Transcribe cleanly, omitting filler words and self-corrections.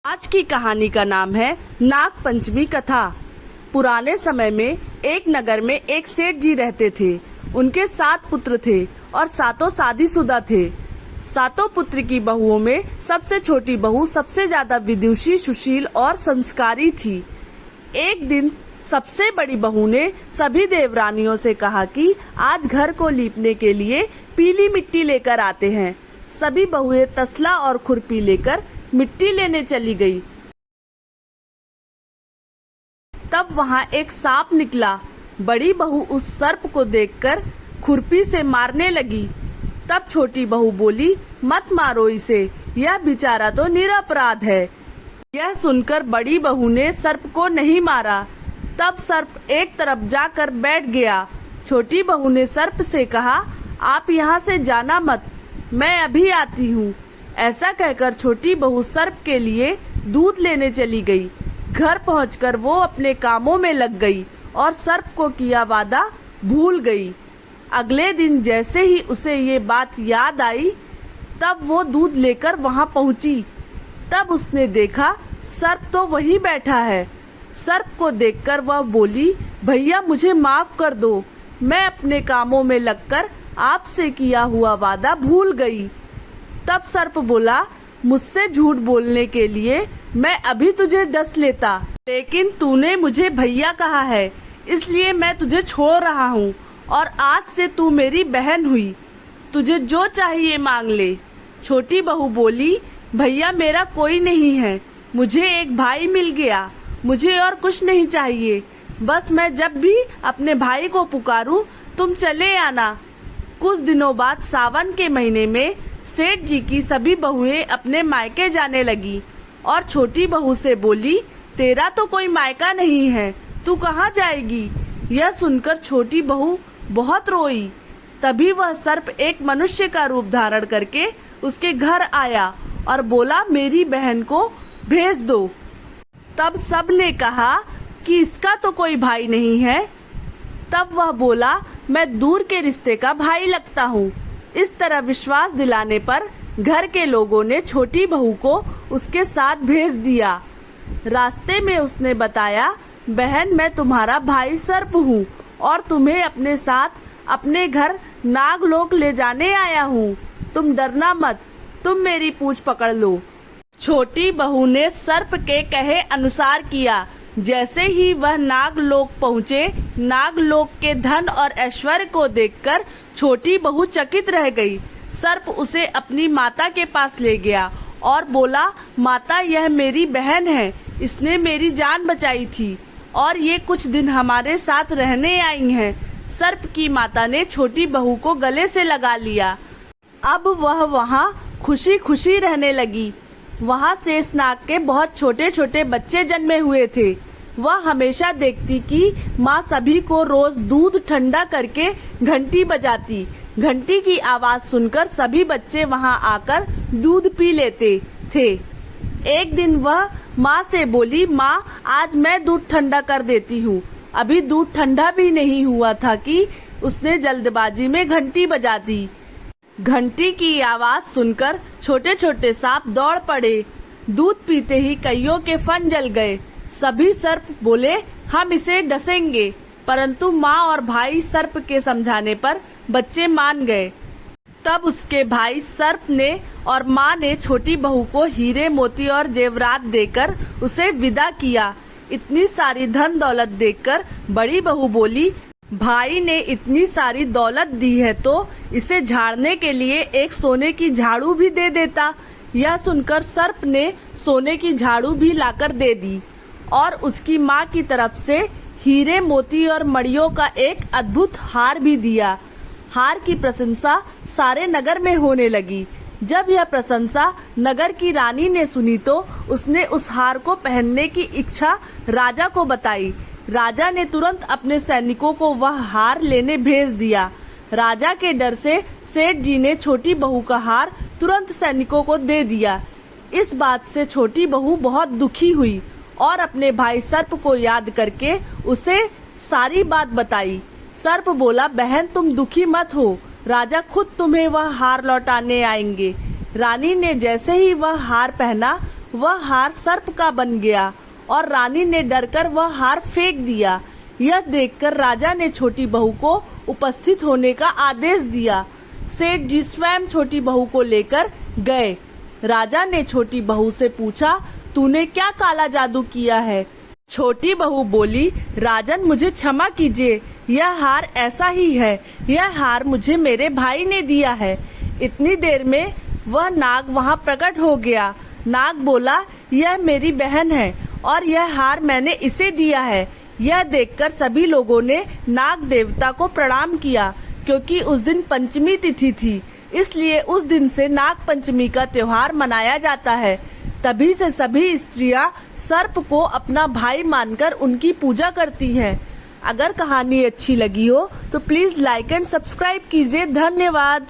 आज की कहानी का नाम है नाग पंचमी कथा। पुराने समय में एक नगर में एक सेठ जी रहते थे। उनके 7 पुत्र थे और सातों शादीशुदा थे। सातों पुत्र की बहुओं में सबसे छोटी बहू सबसे ज्यादा विदुषी, सुशील और संस्कारी थी। एक दिन सबसे बड़ी बहू ने सभी देवरानियों से कहा कि आज घर को लीपने के लिए पीली मिट्टी लेकर आते हैं। सभी बहुएं तसला और खुरपी लेकर मिट्टी लेने चली गई। तब वहाँ एक सांप निकला। बड़ी बहू उस सर्प को देखकर खुरपी से मारने लगी। तब छोटी बहू बोली, मत मारो इसे, यह बेचारा तो निरपराध है। यह सुनकर बड़ी बहू ने सर्प को नहीं मारा। तब सर्प एक तरफ जाकर बैठ गया। छोटी बहू ने सर्प से कहा, आप यहाँ से जाना मत, मैं अभी आती हूँ। ऐसा कहकर छोटी बहू सर्प के लिए दूध लेने चली गई। घर पहुंचकर वो अपने कामों में लग गई और सर्प को किया वादा भूल गई। अगले दिन जैसे ही उसे ये बात याद आई, तब वो दूध लेकर वहां पहुंची। तब उसने देखा सर्प तो वहीं बैठा है। सर्प को देखकर वह बोली, भैया मुझे माफ कर दो, मैं अपने कामों में लगकर आपसे किया हुआ वादा भूल गई। तब सर्प बोला, मुझसे झूठ बोलने के लिए मैं अभी तुझे डस लेता, लेकिन तूने मुझे भैया कहा है, इसलिए मैं तुझे छोड़ रहा हूँ और आज से तू मेरी बहन हुई। तुझे जो चाहिए मांग ले। छोटी बहू बोली, भैया मेरा कोई नहीं है, मुझे एक भाई मिल गया, मुझे और कुछ नहीं चाहिए। बस मैं जब भी अपने भाई को पुकारूं तुम चले आना। कुछ दिनों बाद सावन के महीने में सेठ जी की सभी बहुएं अपने मायके जाने लगी और छोटी बहू से बोली, तेरा तो कोई मायका नहीं है, तू कहाँ जाएगी? यह सुनकर छोटी बहू बहुत रोई। तभी वह सर्प एक मनुष्य का रूप धारण करके उसके घर आया और बोला, मेरी बहन को भेज दो। तब सब ने कहा कि इसका तो कोई भाई नहीं है। तब वह बोला, मैं दूर के रिश्ते का भाई लगता हूँ। इस तरह विश्वास दिलाने पर घर के लोगों ने छोटी बहू को उसके साथ भेज दिया। रास्ते में उसने बताया, बहन मैं तुम्हारा भाई सर्प हूँ और तुम्हें अपने साथ अपने घर नागलोक ले जाने आया हूँ। तुम डरना मत, तुम मेरी पूंछ पकड़ लो। छोटी बहू ने सर्प के कहे अनुसार किया। जैसे ही वह नागलोक पहुँचे, नागलोक के धन और ऐश्वर्य को देखकर छोटी बहू चकित रह गई। सर्प उसे अपनी माता के पास ले गया और बोला, माता यह मेरी बहन है, इसने मेरी जान बचाई थी और ये कुछ दिन हमारे साथ रहने आई हैं। सर्प की माता ने छोटी बहू को गले से लगा लिया। अब वह वहाँ खुशी खुशी रहने लगी। वहाँ शेषनाग के बहुत छोटे छोटे बच्चे जन्मे हुए थे। वह हमेशा देखती कि माँ सभी को रोज दूध ठंडा करके घंटी बजाती। घंटी की आवाज सुनकर सभी बच्चे वहाँ आकर दूध पी लेते थे। एक दिन वह माँ से बोली, माँ आज मैं दूध ठंडा कर देती हूँ। अभी दूध ठंडा भी नहीं हुआ था कि उसने जल्दबाजी में घंटी बजा दी। घंटी की आवाज सुनकर छोटे छोटे सांप दौड़ पड़े। दूध पीते ही कईयों के फन जल गए। सभी सर्प बोले, हम इसे डसेंगे, परंतु माँ और भाई सर्प के समझाने पर बच्चे मान गए। तब उसके भाई सर्प ने और माँ ने छोटी बहू को हीरे मोती और जेवरात देकर उसे विदा किया। इतनी सारी धन दौलत देखकर बड़ी बहू बोली, भाई ने इतनी सारी दौलत दी है तो इसे झाड़ने के लिए एक सोने की झाड़ू भी दे देता। यह सुनकर सर्प ने सोने की झाड़ू भी लाकर दे दी और उसकी माँ की तरफ से हीरे मोती और मणियों का एक अद्भुत हार भी दिया। हार की प्रशंसा सारे नगर में होने लगी। जब यह प्रशंसा नगर की रानी ने सुनी तो उसने उस हार को पहनने की इच्छा राजा को बताई। राजा ने तुरंत अपने सैनिकों को वह हार लेने भेज दिया। राजा के डर से सेठ जी ने छोटी बहू का हार तुरंत सैनिकों को दे दिया। इस बात से छोटी बहू बहुत दुखी हुई और अपने भाई सर्प को याद करके उसे सारी बात बताई। सर्प बोला, बहन तुम दुखी मत हो, राजा खुद तुम्हें वह हार लौटाने आएंगे। रानी ने जैसे ही वह हार पहना, वह हार सर्प का बन गया और रानी ने डरकर वह हार फेंक दिया। यह देखकर राजा ने छोटी बहू को उपस्थित होने का आदेश दिया। सेठ जी स्वयं छोटी बहू को लेकर गए। राजा ने छोटी बहू से पूछा, तूने क्या काला जादू किया है? छोटी बहू बोली, राजन मुझे क्षमा कीजिए, यह हार ऐसा ही है। यह हार मुझे मेरे भाई ने दिया है। इतनी देर में वह नाग वहाँ प्रकट हो गया। नाग बोला, यह मेरी बहन है और यह हार मैंने इसे दिया है। यह देखकर सभी लोगों ने नाग देवता को प्रणाम किया, क्योंकि उस दिन पंचमी तिथि थी, इसलिए उस दिन से नाग पंचमी का त्योहार मनाया जाता है। तभी से सभी स्त्रियां सर्प को अपना भाई मानकर उनकी पूजा करती हैं। अगर कहानी अच्छी लगी हो तो प्लीज लाइक एंड सब्सक्राइब कीजिए। धन्यवाद।